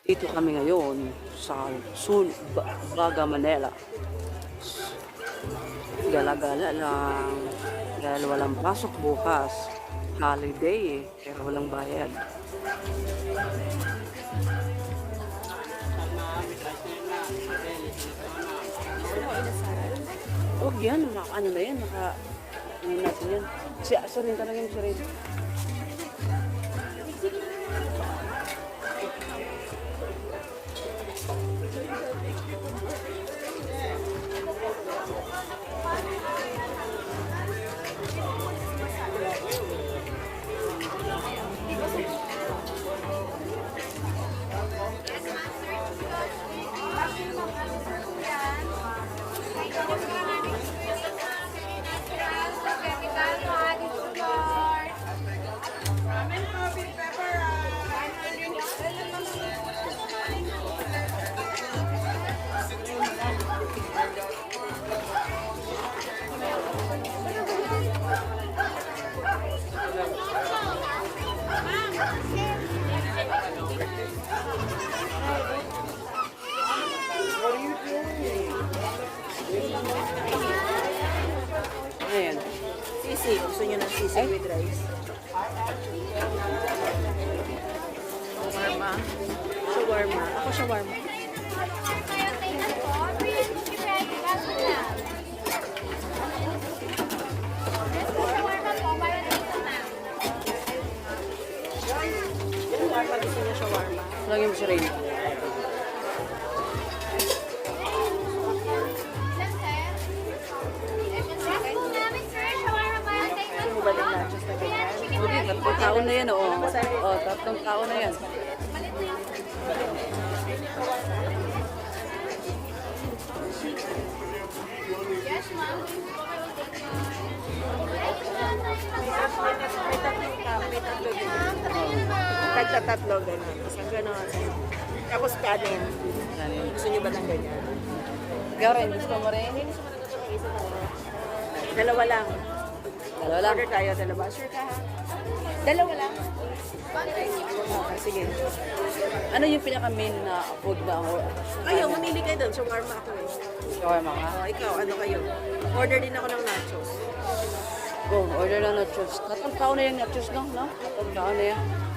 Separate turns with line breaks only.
Dito kami ngayon sa Baga, Manila. Gala-gala lang dahil walang pasok bukas. Holiday pero walang bayad. Oh, yan. Ano na yan? Ano natin yan? Si Rin, tanongin si Rin. Ayan.
Sisi, gusto nyo ng sisi with rice? Shawarma. Shawarma. Ako shawarma. Shawarma, gusto nyo shawarma?
Tanongin mo si Rin.
Gusto mo ba ng nachos na ganyan?
Okay, tatlong tao na yan, oo. Oh, tatlong tao na yan.
May tatlo din. Tagta-tatlo, gano'n. Isang gano'n. Tapos kanin. Gusto nyo ba ng ganyan?
Ikaw rin, gusto mo rin?
Dalawa lang.
Dalawa lang.
Order tayo, dalawa. Sure ka ha? Dalawa lang. Okay, sige.
Ano yung pinaka-main na food na
Ayaw, mamili kayo doon. Shawarma ako eh.
shawarma ka?
Ikaw, ano kayo? Order din ako ng nachos.
Go, order lang nachos. Tatlong tao na yung nachos, no? Tatlong tao na yan.